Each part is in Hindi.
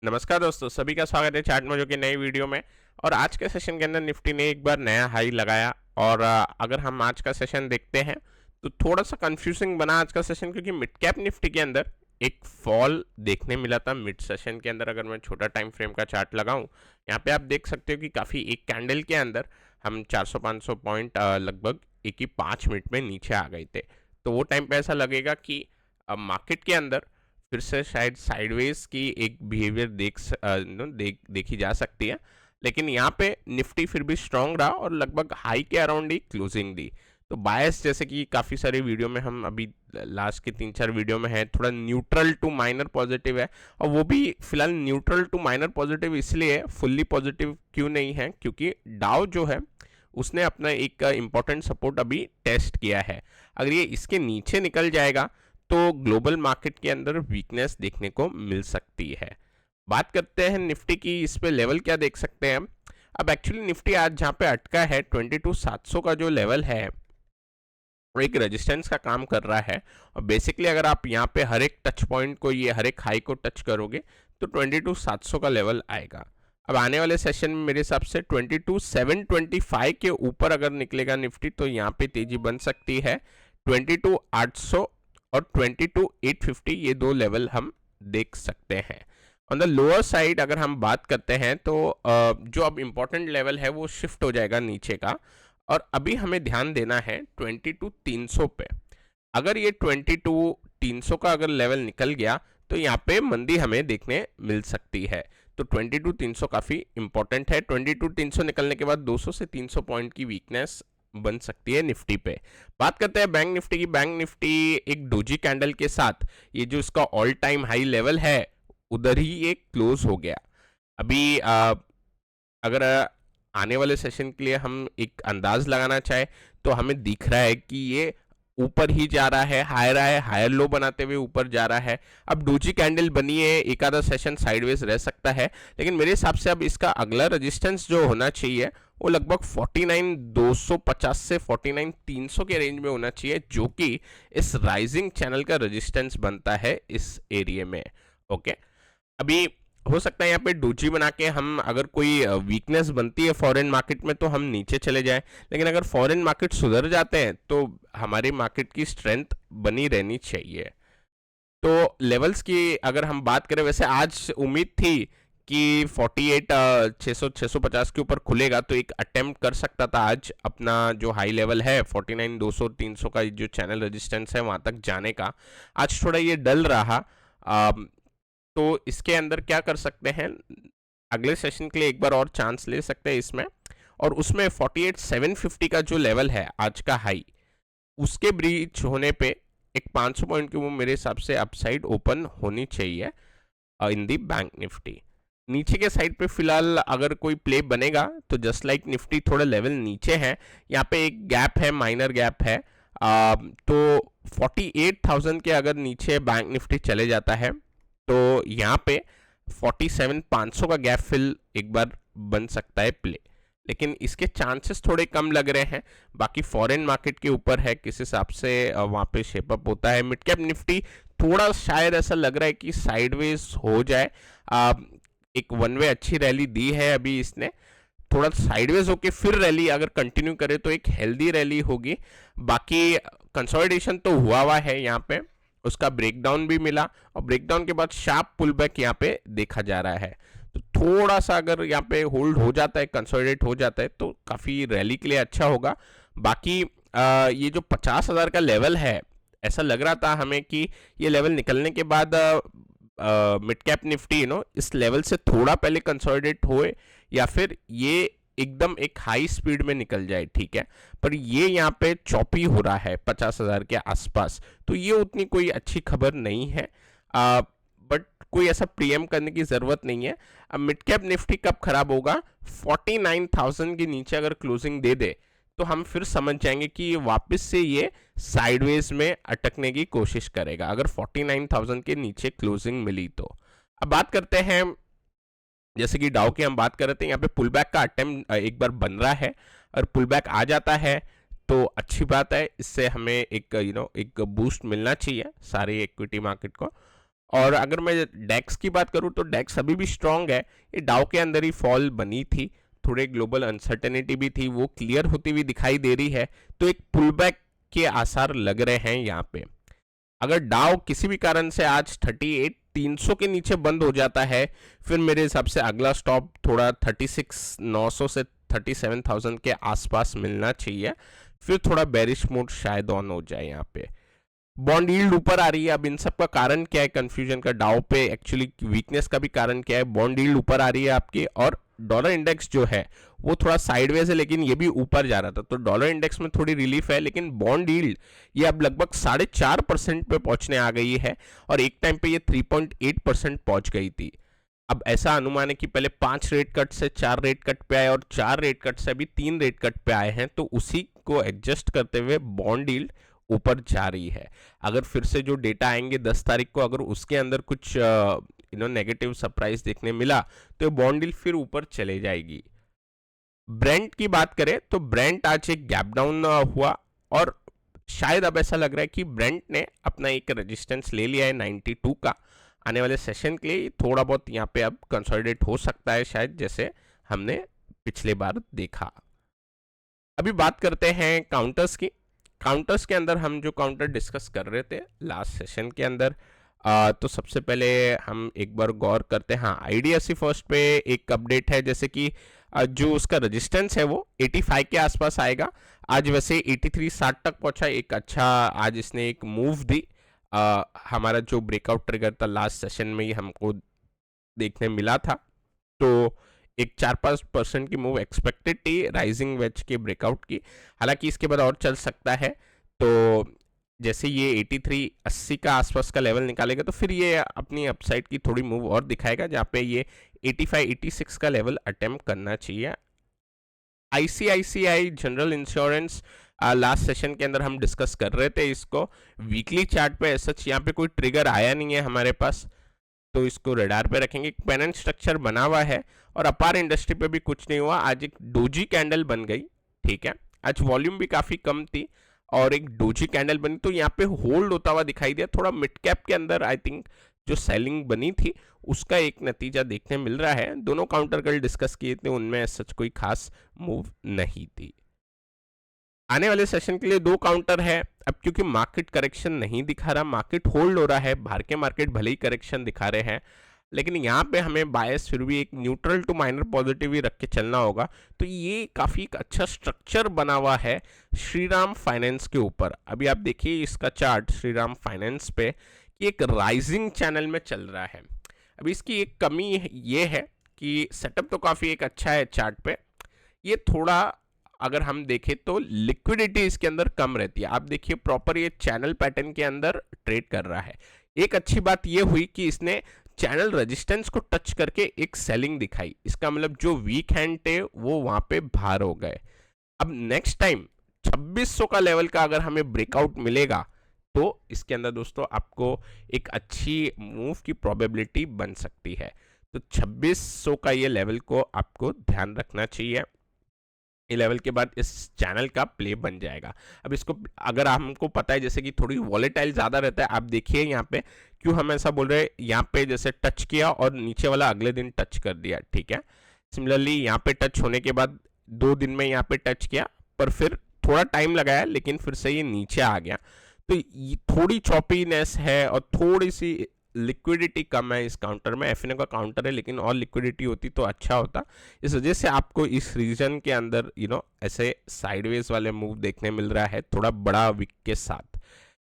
नमस्कार दोस्तों, सभी का स्वागत है चार्ट मोजो की नई वीडियो में। और आज के सेशन के अंदर निफ्टी ने एक बार नया हाई लगाया। और अगर हम आज का सेशन देखते हैं तो थोड़ा सा कंफ्यूजिंग बना आज का सेशन, क्योंकि मिड कैप निफ्टी के अंदर एक फॉल देखने मिला था मिड सेशन के अंदर। अगर मैं छोटा टाइम फ्रेम का चार्ट लगाऊं, यहाँ पे आप देख सकते हो कि काफ़ी एक कैंडल के अंदर हम 400-500 पॉइंट लगभग एक ही 5 मिनट में नीचे आ गए थे। तो वो टाइम पे ऐसा लगेगा कि मार्केट के अंदर फिर से शायद साइडवेज की एक बिहेवियर देखी जा सकती है। लेकिन यहाँ पे निफ्टी फिर भी स्ट्रांग रहा और लगभग हाई के अराउंड ही क्लोजिंग दी। तो बायस जैसे कि काफ़ी सारे वीडियो में हम अभी लास्ट के 3-4 वीडियो में है, थोड़ा न्यूट्रल टू माइनर पॉजिटिव है। और वो भी फिलहाल न्यूट्रल टू माइनर पॉजिटिव इसलिए, फुल्ली पॉजिटिव क्यों नहीं है, क्योंकि डाउ जो है उसने अपना एक इम्पोर्टेंट सपोर्ट अभी टेस्ट किया है। अगर ये इसके नीचे निकल जाएगा तो ग्लोबल मार्केट के अंदर वीकनेस देखने को मिल सकती है। बात करते हैं निफ्टी की, इस पे लेवल क्या देख सकते हैं। अब एक्चुअली निफ्टी आज जहाँ पे अटका है 22,700 का जो लेवल है वो एक रेजिस्टेंस का काम कर रहा है। और बेसिकली अगर आप यहाँ पे हर एक टच पॉइंट को, ये हर एक हाई को टच करोगे तो 22,700 का लेवल आएगा। अब आने वाले सेशन में मेरे हिसाब से 22,725 के ऊपर अगर निकलेगा निफ्टी तो यहाँ पे तेजी बन सकती है। 22,800 और 22,850 ये दो लेवल हम देख सकते हैं। ऑन द लोअर साइड अगर हम बात करते हैं तो जो अब इम्पोर्टेंट लेवल है वो शिफ्ट हो जाएगा नीचे का। और अभी हमें ध्यान देना है 22,300 पे। अगर ये 22,300 का अगर लेवल निकल गया तो यहाँ पे मंदी हमें देखने मिल सकती है। तो 22,300 काफ़ी इंपॉर्टेंट है। 22,300 निकलने के बाद 200 से 300 पॉइंट की वीकनेस बन सकती है निफ्टी पे। बात करते हैं बैंक निफ्टी की। बैंक निफ्टी एक डोजी कैंडल के साथ ये जो इसका ऑल टाइम हाई लेवल है उधर ही ये क्लोज हो गया। अभी अगर आने वाले सेशन के लिए हम एक अंदाज लगाना चाहे तो हमें दिख रहा है कि ये ऊपर ही जा रहा है, हायर लो बनाते हुए ऊपर जा रहा है। अब डोजी कैंडल बनी है, एक आधा सेशन साइडवेज रह सकता है, लेकिन मेरे हिसाब से अब इसका अगला रेजिस्टेंस जो होना चाहिए वो लगभग 49,250 से 49,300 के रेंज में होना चाहिए, जो कि इस राइजिंग चैनल का रेजिस्टेंस बनता है इस एरिया में। ओके, अभी हो सकता है यहाँ पे डोजी बना के हम, अगर कोई वीकनेस बनती है फॉरेन मार्केट में तो हम नीचे चले जाएं। लेकिन अगर फॉरेन मार्केट सुधर जाते हैं तो हमारी मार्केट की स्ट्रेंथ बनी रहनी चाहिए। तो लेवल्स की अगर हम बात करें, वैसे आज उम्मीद थी कि 48,600-650 के ऊपर खुलेगा तो एक अटेम्प्ट कर सकता था आज अपना जो हाई लेवल है 49,200-300 का जो चैनल रेजिस्टेंस है वहाँ तक जाने का। आज थोड़ा ये डल रहा। तो इसके अंदर क्या कर सकते हैं, अगले सेशन के लिए एक बार और चांस ले सकते हैं इसमें। और उसमें 48,750 का जो लेवल है आज का हाई, उसके ब्रीच होने पे एक 500 पॉइंट की वो मेरे हिसाब से अपसाइड ओपन होनी चाहिए इन दी बैंक निफ्टी। नीचे के साइड पे फिलहाल अगर कोई प्ले बनेगा तो जस्ट लाइक निफ्टी थोड़ा लेवल नीचे है, यहाँ पे एक गैप है, माइनर गैप है। तो 48,000 के अगर नीचे बैंक निफ्टी चले जाता है तो यहाँ पे 47,500 का गैप फिल एक बार बन सकता है प्ले, लेकिन इसके चांसेस थोड़े कम लग रहे हैं। बाकी फॉरेन मार्केट के ऊपर है किस हिसाब से वहाँ पे शेपअप होता है। मिड कैप निफ्टी थोड़ा शायद ऐसा लग रहा है कि साइडवेज हो जाए। एक वन वे अच्छी रैली दी है अभी इसने, थोड़ा साइडवेज होके फिर रैली अगर कंटिन्यू करे तो एक हेल्दी रैली होगी। बाकी कंसोलिडेशन तो हुआ है यहाँ पे, उसका ब्रेकडाउन भी मिला और ब्रेकडाउन के बाद शार्प पुल बैक यहाँ पे देखा जा रहा है। तो थोड़ा सा अगर यहाँ पे होल्ड हो जाता है, कंसोलिडेट हो जाता है तो काफ़ी रैली के लिए अच्छा होगा। बाकी ये जो 50,000 का लेवल है, ऐसा लग रहा था हमें कि ये लेवल निकलने के बाद मिड कैप निफ्टी इस लेवल से थोड़ा पहले कंसोलिडेट होए या फिर ये एकदम एक हाई स्पीड में निकल जाए, ठीक है। पर ये यहाँ पे चौपी हो रहा है 50,000 के आसपास, तो ये उतनी कोई अच्छी खबर नहीं है। बट कोई ऐसा प्रीएम करने की ज़रूरत नहीं है। अब मिड कैप निफ्टी कब खराब होगा, 49,000 के नीचे अगर क्लोजिंग दे दे तो हम फिर समझ जाएंगे कि ये वापस से ये साइडवेज में अटकने की कोशिश करेगा अगर 49,000 के नीचे क्लोजिंग मिली तो। अब बात करते हैं, जैसे कि डाउ की हम बात कर रहे थे, यहाँ पे पुल बैक का अटेम्प्ट एक बार बन रहा है और पुल बैक आ जाता है तो अच्छी बात है। इससे हमें एक एक बूस्ट मिलना चाहिए सारी इक्विटी मार्केट को। और अगर मैं डेक्स की बात करूं तो डेक्स अभी भी स्ट्रांग है, ये डाउ के अंदर ही फॉल बनी थी, थोड़े ग्लोबल अनसर्टेनिटी भी थी, वो क्लियर होती हुई दिखाई दे रही है, तो एक पुलबैक के आसार लग रहे हैं यहाँ पे। अगर डाउ किसी भी कारण से आज 38,300 के नीचे बंद हो जाता है, फिर मेरे हिसाब से अगला स्टॉप थोड़ा 36,900 से 37,000 के आसपास मिलना चाहिए, फिर थोड़ा बेरिश मोड शायद ऑन हो जाए यहाँ पे। बॉन्ड यील्ड ऊपर आ रही है, अब इन सब का कारण क्या है कंफ्यूजन का, डाउ पे एक्चुअली वीकनेस का भी कारण क्या है, बॉन्ड यील्ड ऊपर आ रही है आपकी, और डॉलर इंडेक्स जो है वो थोड़ा साइडवेज है लेकिन ये भी ऊपर जा रहा था, तो डॉलर इंडेक्स में थोड़ी रिलीफ है, लेकिन बॉन्ड यील्ड ये अब लगभग 4.5% पे पहुंचने आ गई है, और एक टाइम पे ये 3.8% पहुंच गई थी। अब ऐसा अनुमान है कि पहले 5 रेट कट से 4 रेट कट पे आए, और 4 रेट कट से अभी 3 रेट कट पे आए हैं, तो उसी को एडजस्ट करते हुए बॉन्ड यील्ड ऊपर जा रही है। अगर फिर से जो डेटा आएंगे 10 तारीख को, अगर उसके अंदर कुछ नेगेटिव सरप्राइज देखने मिला, तो बॉन्ड यील्ड फिर ऊपर चले जाएगी। ब्रेंट की बात करें तो ब्रेंट आज एक गैप डाउन हुआ, और शायद अब ऐसा लग रहा है कि ब्रेंट ने अपना एक रेजिस्टेंस ले लिया है 92 का, आने वाले सेशन के लिए थोड़ा बहुत यहाँ पे अब कंसोलिडेट हो सकता है शायद, जैसे हमने पिछले बार देखा। अभी बात करते हैं काउंटर्स की। काउंटर्स के अंदर हम जो काउंटर डिस्कस कर रहे थे लास्ट सेशन के अंदर, तो सबसे पहले हम एक बार गौर करते हैं। हाँ, आईडीएफसी फर्स्ट पे एक अपडेट है, जैसे कि जो उसका रेजिस्टेंस है वो 85 के आसपास आएगा। आज वैसे 83.60 तक पहुंचा, एक अच्छा आज इसने एक मूव दी। हमारा जो ब्रेकआउट ट्रिगर था लास्ट सेशन में ही हमको देखने मिला था, तो एक 4-5% की मूव एक्सपेक्टेड थी राइजिंग वेज के ब्रेकआउट की, हालांकि इसके बाद और चल सकता है। तो जैसे ये 83-80 का आसपास का लेवल निकालेगा, तो फिर ये अपनी अपसाइड की थोड़ी मूव और दिखाएगा, जहाँ पे ये 85-86 का लेवल अटेम्प्ट करना चाहिए। ICICI general insurance last session के अंदर हम डिस्कस कर रहे थे इसको, वीकली चार्ट पे सच यहाँ पे कोई ट्रिगर आया नहीं है हमारे पास, तो इसको रडार पे रखेंगे। पेनेंट स्ट्रक्चर बना हुआ है, और अपार इंडस्ट्री पे भी कुछ नहीं हुआ। आज एक डोजी कैंडल बन गई, ठीक है, आज वॉल्यूम भी काफी कम थी और एक डोजी कैंडल बनी, तो यहाँ पे होल्ड होता हुआ दिखाई दिया। थोड़ा मिड कैप के अंदर आई थिंक जो सेलिंग बनी थी उसका एक नतीजा देखने मिल रहा है। दोनों काउंटर कल डिस्कस किए थे, उनमें सच कोई खास मूव नहीं थी। आने वाले सेशन के लिए 2 काउंटर है। अब क्योंकि मार्केट करेक्शन नहीं दिखा रहा, मार्केट होल्ड हो रहा है, बाहर के मार्केट भले ही करेक्शन दिखा रहे हैं, लेकिन यहाँ पे हमें बायस फिर भी एक न्यूट्रल टू माइनर पॉजिटिव ही रख के चलना होगा। तो ये काफ़ी अच्छा स्ट्रक्चर बना हुआ है श्रीराम फाइनेंस के ऊपर। अभी आप देखिए इसका चार्ट श्रीराम फाइनेंस पे कि एक राइजिंग चैनल में चल रहा है। अभी इसकी एक कमी ये है कि सेटअप तो काफ़ी एक अच्छा है चार्ट पे, ये थोड़ा अगर हम देखें तो लिक्विडिटी इसके अंदर कम रहती है। आप देखिए प्रॉपर ये चैनल पैटर्न के अंदर ट्रेड कर रहा है। एक अच्छी बात ये हुई कि इसने चैनल रेजिस्टेंस को टच करके एक सेलिंग दिखाई, इसका मतलब जो वीक हैंड थे वो वहां पे बाहर हो गए। अब नेक्स्ट टाइम 2600 का लेवल का अगर हमें ब्रेकआउट मिलेगा, तो इसके अंदर दोस्तों आपको एक अच्छी मूव की प्रोबेबिलिटी बन सकती है। तो 2600 का ये लेवल को आपको ध्यान रखना चाहिए। ये लेवल के बाद इस चैनल का प्ले बन जाएगा। अब इसको अगर हमको पता है जैसे कि थोड़ी वॉलेटाइल ज़्यादा रहता है, आप देखिए यहाँ पे क्यों हम ऐसा बोल रहे हैं, यहाँ पे जैसे टच किया और नीचे वाला अगले दिन टच कर दिया, ठीक है। सिमिलरली यहाँ पे टच होने के बाद 2 दिन में यहाँ पे टच किया, पर फिर थोड़ा टाइम लगाया, लेकिन फिर से ये नीचे आ गया। तो थोड़ी चॉपीनेस है और थोड़ी सी लिक्विडिटी कम है इस काउंटर में। एफएनओ का काउंटर है, लेकिन और लिक्विडिटी होती तो अच्छा होता। इस वजह से आपको इस रीजन के अंदर ऐसे साइडवेज वाले मूव देखने मिल रहा है, थोड़ा बड़ा विक के साथ।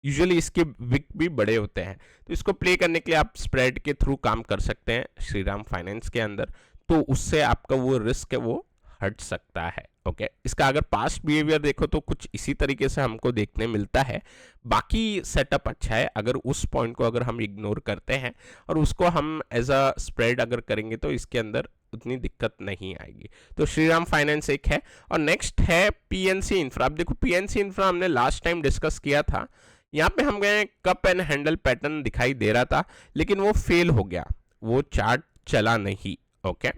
यूजुअली इसके विक भी बड़े होते हैं, तो इसको प्ले करने के लिए आप स्प्रेड के थ्रू काम कर सकते हैं श्रीराम फाइनेंस के अंदर, तो उससे आपका वो रिस्क है वो हट सकता है। ओके, इसका अगर पास्ट बिहेवियर देखो तो कुछ इसी तरीके से हमको देखने मिलता है। बाकी सेटअप अच्छा है, अगर उस पॉइंट को अगर हम इग्नोर करते हैं और उसको हम एज अ स्प्रेड अगर करेंगे तो इसके अंदर उतनी दिक्कत नहीं आएगी। तो श्रीराम फाइनेंस एक है, और नेक्स्ट है पीएनसी इंफ्रा। अब देखो पीएनसी इंफ्रा हमने लास्ट टाइम डिस्कस किया था, यहाँ पे हम गए कप एंड हैंडल पैटर्न दिखाई दे रहा था, लेकिन वो फेल हो गया, वो चार्ट चला नहीं। ओके,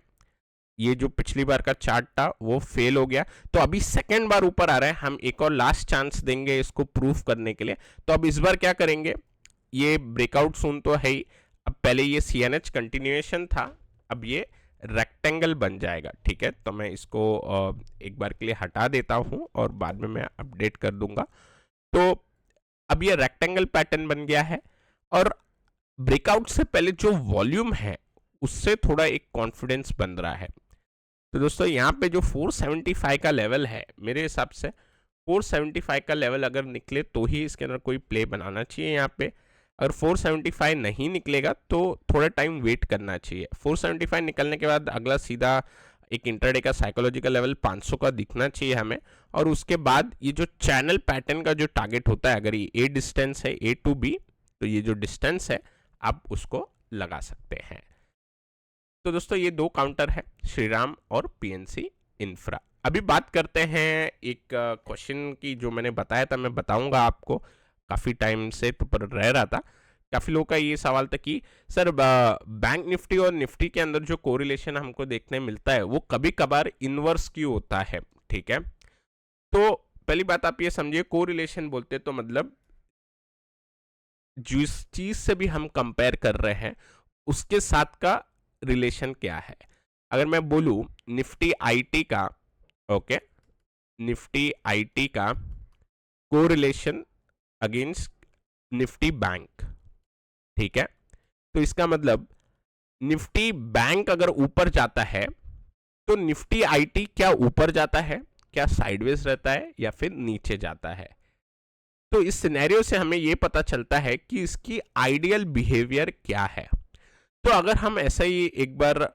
ये जो पिछली बार का चार्ट था वो फेल हो गया, तो अभी सेकेंड बार ऊपर आ रहा है। हम एक और लास्ट चांस देंगे इसको प्रूफ करने के लिए। तो अब इस बार क्या करेंगे, ये ब्रेकआउट सून तो है ही, अब पहले ये CNH कंटिन्यूएशन था, अब ये रेक्टेंगल बन जाएगा, ठीक है। तो मैं इसको एक बार के लिए हटा देता हूं और बाद में मैं अपडेट कर दूंगा। तो अब ये रेक्टेंगल पैटर्न बन गया है और ब्रेकआउट से पहले जो वॉल्यूम है उससे थोड़ा एक कॉन्फिडेंस बन रहा है। तो दोस्तों यहाँ पे जो 475 का लेवल है, मेरे हिसाब से 475 का लेवल अगर निकले तो ही इसके अंदर कोई प्ले बनाना चाहिए। यहाँ पे अगर 475 नहीं निकलेगा तो थोड़ा टाइम वेट करना चाहिए। 475 निकलने के बाद अगला सीधा एक इंटरडे का साइकोलॉजिकल लेवल 500 का दिखना चाहिए हमें, और उसके बाद ये जो चैनल पैटर्न का जो टारगेट होता है, अगर ये ए डिस्टेंस है A to B, तो ये जो डिस्टेंस है आप उसको लगा सकते हैं। तो दोस्तों ये दो काउंटर है, श्रीराम और PNC इंफ्रा। अभी बात करते हैं एक क्वेश्चन की, जो मैंने बताया था, मैं बताऊंगा आपको, काफ़ी टाइम से तो पर रह रहा था। काफ़ी लोगों का ये सवाल था कि सर बैंक निफ्टी और निफ्टी के अंदर जो कोरिलेशन हमको देखने मिलता है वो कभी कभार इनवर्स क्यों होता है, ठीक है। तो पहली बात आप ये समझिए, कोरिलेशन बोलते तो मतलब जिस चीज से भी हम कंपेयर कर रहे हैं उसके साथ का रिलेशन क्या है। अगर मैं बोलूं निफ्टी आईटी का, ओके, निफ्टी आईटी का कोरिलेशन अगेंस्ट निफ्टी बैंक, ठीक है, तो इसका मतलब निफ्टी बैंक अगर ऊपर जाता है तो निफ्टी आईटी क्या ऊपर जाता है, क्या साइडवेज रहता है, या फिर नीचे जाता है। तो इस सिनेरियो से हमें यह पता चलता है कि इसकी आइडियल बिहेवियर क्या है। तो अगर हम ऐसा ही एक बार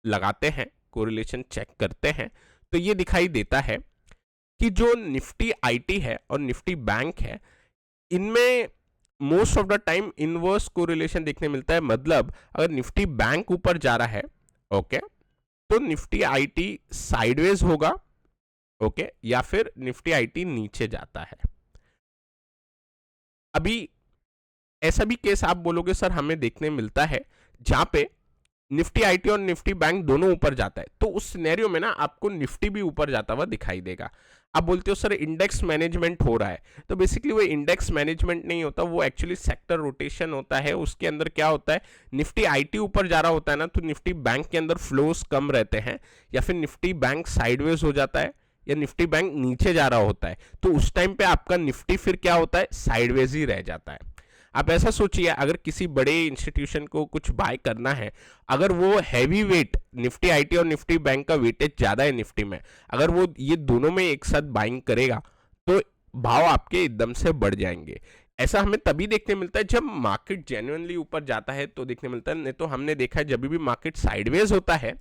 लगाते हैं, कोरिलेशन चेक करते हैं, तो ये दिखाई देता है कि जो निफ्टी आईटी है और निफ्टी बैंक है, इनमें most of the time inverse correlation देखने मिलता है। मतलब अगर निफ्टी बैंक ऊपर जा रहा है, ओके, तो निफ्टी आईटी साइडवेज होगा, ओके, या फिर निफ्टी आईटी नीचे जाता है। अभी ऐसा भी केस आप बोलोगे सर हमें देखने मिलता है जहां पे निफ्टी आईटी और निफ्टी बैंक दोनों ऊपर जाता है, तो उस सिनेरियो में ना आपको निफ्टी भी ऊपर जाता हुआ दिखाई देगा। आप बोलते हो सर इंडेक्स मैनेजमेंट हो रहा है, तो बेसिकली वो इंडेक्स मैनेजमेंट नहीं होता, वो एक्चुअली सेक्टर रोटेशन होता है। उसके अंदर क्या होता है, निफ्टी आईटी ऊपर जा रहा होता है ना, तो निफ्टी बैंक के अंदर फ्लोस कम रहते हैं, या फिर निफ्टी बैंक साइडवेज हो जाता है, या निफ्टी बैंक नीचे जा रहा होता है, तो उस टाइम पे आपका निफ्टी फिर क्या होता है, साइडवेज ही रह जाता है। आप ऐसा सोचिए, अगर किसी बड़े इंस्टीट्यूशन को कुछ बाय करना है, अगर वो हैवी वेट निफ्टी आईटी और निफ्टी बैंक का वेटेज ज़्यादा है निफ्टी में, अगर वो ये दोनों में एक साथ बाइंग करेगा तो भाव आपके एकदम से बढ़ जाएंगे। ऐसा हमें तभी देखने मिलता है जब मार्केट जेन्युइनली ऊपर जाता है, तो देखने मिलता है। नहीं तो हमने देखा है जब भी मार्केट साइडवेज होता है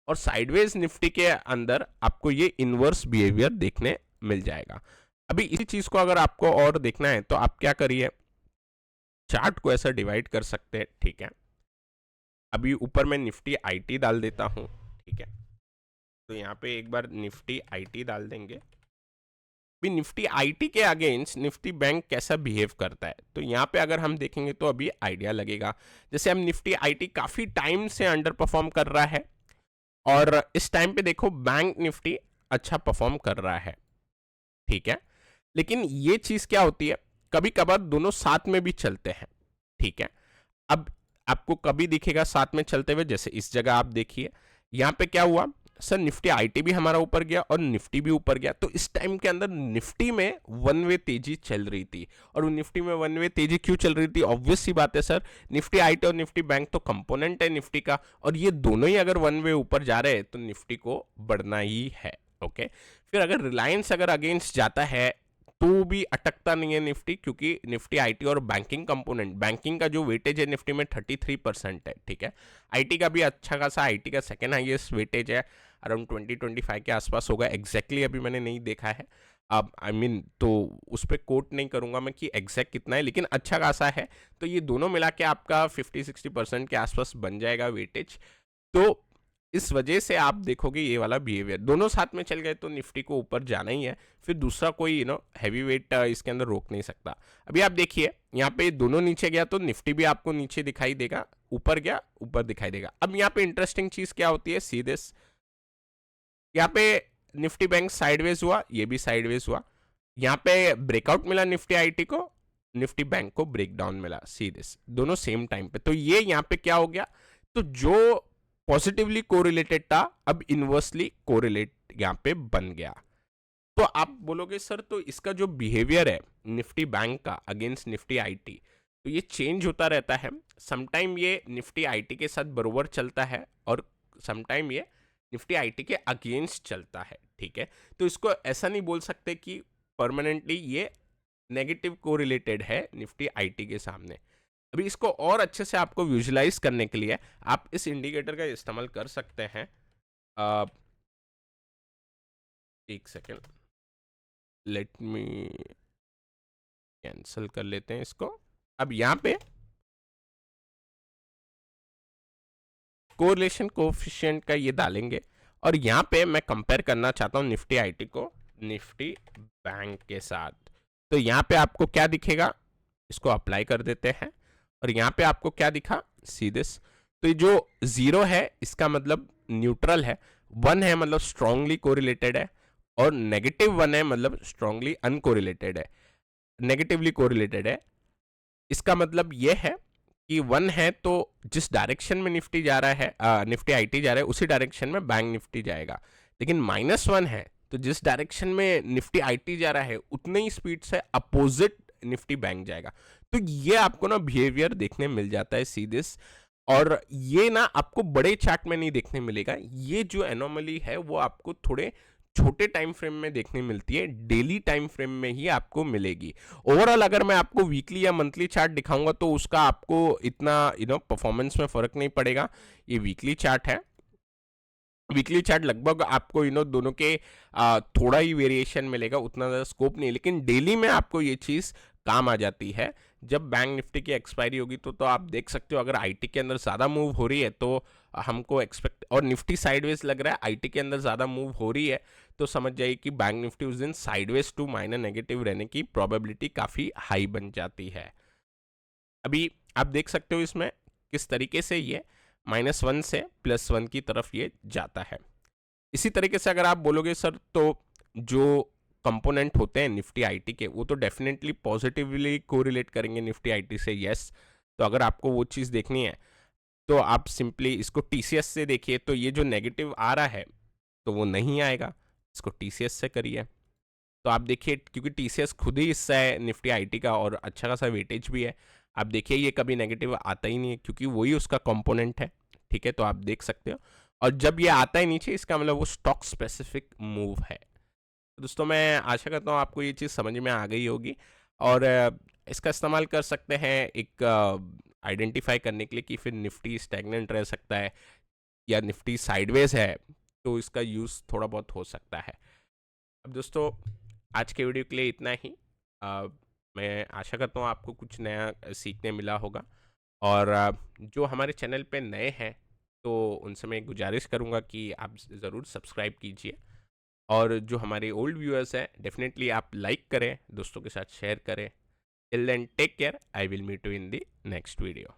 और साइडवेज निफ्टी के अंदर आपको ये इनवर्स बिहेवियर देखने मिल जाएगा। अभी इसी चीज़ को अगर आपको और देखना है तो आप क्या करिए, चार्ट को ऐसा डिवाइड कर सकते हैं, ठीक है। अभी ऊपर मैं निफ्टी आईटी डाल देता हूं, ठीक है। तो यहाँ पे एक बार निफ्टी आईटी डाल देंगे। अभी निफ्टी आईटी के अगेंस्ट निफ्टी बैंक कैसा बिहेव करता है, तो यहाँ पे अगर हम देखेंगे तो अभी आइडिया लगेगा। जैसे हम निफ्टी आईटी काफी टाइम से अंडर परफॉर्म कर रहा है, और इस टाइम पे देखो बैंक निफ्टी अच्छा परफॉर्म कर रहा है, ठीक है। लेकिन ये चीज क्या होती है, कभी कभार दोनों साथ में भी चलते हैं, ठीक है। अब आपको कभी दिखेगा साथ में चलते हुए, जैसे इस जगह आप देखिए, यहाँ पे क्या हुआ सर, निफ्टी आईटी भी हमारा ऊपर गया और निफ्टी भी ऊपर गया। तो इस टाइम के अंदर निफ्टी में वन वे तेजी चल रही थी। और निफ्टी में वन वे तेजी क्यों चल रही थी, ऑब्वियस सी बात है सर, निफ्टी आईटी और निफ्टी बैंक तो कंपोनेंट है निफ्टी का, और ये दोनों ही अगर वन वे ऊपर जा रहे हैं तो निफ्टी को बढ़ना ही है, ओके। फिर अगर रिलायंस अगर अगेंस्ट जाता है तो भी अटकता नहीं है निफ्टी, क्योंकि निफ्टी आईटी और बैंकिंग कंपोनेंट, बैंकिंग का जो वेटेज है निफ्टी में 33% है, ठीक है। आईटी का भी अच्छा खासा, आईटी का सेकेंड हाईएस्ट वेटेज है, अराउंड 20-25 के आसपास होगा, एग्जैक्टली अभी मैंने नहीं देखा है। अब तो उस पर कोट नहीं करूंगा मैं कि एग्जैक्ट कितना है, लेकिन अच्छा खासा है। तो ये दोनों मिला के आपका 50-60% के आसपास बन जाएगा वेटेज। तो इस वजह से आप देखोगे ये वाला बिहेवियर, दोनों साथ में चल गए तो निफ्टी को ऊपर जाना ही है, फिर दूसरा कोई हैवी वेट इसके अंदर रोक नहीं सकता। अभी आप देखिए यहाँ पे दोनों नीचे गया तो निफ्टी भी आपको नीचे दिखाई देगा, ऊपर गया ऊपर दिखाई देगा। अब यहाँ पे इंटरेस्टिंग चीज क्या होती है, सीधे यहाँ पे निफ्टी बैंक साइडवेज हुआ, ये भी साइडवेज हुआ, यहाँ पे ब्रेकआउट मिला निफ्टी आईटी को, निफ्टी बैंक को ब्रेक डाउन मिला, सी दिस, दोनों सेम टाइम पे। तो ये यहाँ पे क्या हो गया, तो जो पॉजिटिवली कोरिलेटेड था अब इनवर्सली कोरिलेट यहाँ पे बन गया। तो आप बोलोगे सर तो इसका जो बिहेवियर है निफ्टी बैंक का अगेंस्ट निफ्टी आईटी, तो ये चेंज होता रहता है। समटाइम ये निफ्टी आईटी के साथ बरोबर चलता है और समटाइम ये निफ्टी आईटी के अगेंस्ट चलता है, ठीक है। तो इसको ऐसा नहीं बोल सकते कि परमानेंटली ये नेगेटिव कोरिलेटेड है निफ्टी आईटी के सामने। अभी इसको और अच्छे से आपको विजुलाइज करने के लिए आप इस इंडिकेटर का इस्तेमाल कर सकते हैं। एक सेकेंड, लेट मी कैंसिल कर लेते हैं इसको। अब यहाँ पे कोरिलेशन कोएफिशिएंट का ये डालेंगे और यहाँ पे मैं कंपेयर करना चाहता हूँ निफ्टी आईटी को निफ्टी बैंक के साथ। तो यहाँ पे आपको क्या दिखेगा, इसको अप्लाई कर देते हैं और यहाँ पे आपको क्या दिखा, सी दिस। तो ये जो 0 है इसका मतलब न्यूट्रल है, 1 है मतलब स्ट्रांगली कोरिलेटेड है, और -1 है मतलब स्ट्रांगली अनकोरिलेटेड है, नेगेटिवली कोरिलेटेड है। इसका मतलब ये है कि 1 है तो जिस डायरेक्शन में निफ्टी जा रहा है, निफ्टी आईटी जा रहा है, उसी डायरेक्शन में बैंक निफ्टी जाएगा। लेकिन -1 है तो जिस डायरेक्शन में निफ्टी आईटी जा रहा है उतने ही स्पीड से अपोजिट निफ्टी बैंक जाएगा। तो ये आपको ना बिहेवियर देखने मिल जाता है सीधे, और ये ना आपको बड़े चार्ट में नहीं देखने मिलेगा। ये जो एनोमली है वो आपको थोड़े छोटे टाइम फ्रेम में देखने मिलती है, डेली टाइम फ्रेम में ही आपको मिलेगी। ओवरऑल अगर मैं आपको वीकली या मंथली चार्ट दिखाऊंगा तो उसका आपको इतना परफॉर्मेंस में फर्क नहीं पड़ेगा। ये वीकली चार्ट है, वीकली चार्ट लगभग आपको दोनों के थोड़ा ही वेरिएशन मिलेगा, उतना ज़्यादा स्कोप नहीं। लेकिन डेली में आपको ये चीज़ काम आ जाती है। जब बैंक निफ्टी की एक्सपायरी होगी तो आप देख सकते हो, अगर आईटी के अंदर ज़्यादा मूव हो रही है तो हमको एक्सपेक्ट, और निफ्टी साइडवेज लग रहा है, आईटी के अंदर ज़्यादा मूव हो रही है तो समझ जाइए कि बैंक निफ्टी उस दिन साइडवेज टू माइनर नेगेटिव रहने की प्रोबेबिलिटी काफ़ी हाई बन जाती है। अभी आप देख सकते हो इसमें किस तरीके से ये -1 से +1 की तरफ ये जाता है। इसी तरीके से अगर आप बोलोगे सर तो जो कंपोनेंट होते हैं निफ्टी आईटी के वो तो डेफिनेटली पॉजिटिवली कोरिलेट करेंगे निफ्टी आईटी से, यस। तो अगर आपको वो चीज़ देखनी है तो आप सिंपली इसको टीसीएस से देखिए, तो ये जो नेगेटिव आ रहा है तो वो नहीं आएगा, इसको टीसीएस से करिए। तो आप देखिए क्योंकि टीसीएस खुद ही हिस्सा है निफ्टी आईटी का और अच्छा खासा वेटेज भी है, आप देखिए ये कभी नेगेटिव आता ही नहीं है क्योंकि वही उसका कंपोनेंट है, ठीक है। तो आप देख सकते हो, और जब ये आता है नीचे इसका मतलब वो स्टॉक स्पेसिफिक मूव है। तो दोस्तों मैं आशा करता हूँ आपको ये चीज़ समझ में आ गई होगी, और इसका इस्तेमाल कर सकते हैं एक आइडेंटिफाई करने के लिए कि फिर निफ्टी स्टैग्नेंट रह सकता है या निफ्टी साइडवेज है, तो इसका यूज़ थोड़ा बहुत हो सकता है। अब दोस्तों आज के वीडियो के लिए इतना ही। मैं आशा करता हूँ आपको कुछ नया सीखने मिला होगा, और जो हमारे चैनल पे नए हैं तो उनसे मैं गुजारिश करूँगा कि आप ज़रूर सब्सक्राइब कीजिए, और जो हमारे ओल्ड व्यूअर्स हैं डेफिनेटली आप लाइक करें, दोस्तों के साथ शेयर करें। Till then take care, I will meet you in the next video.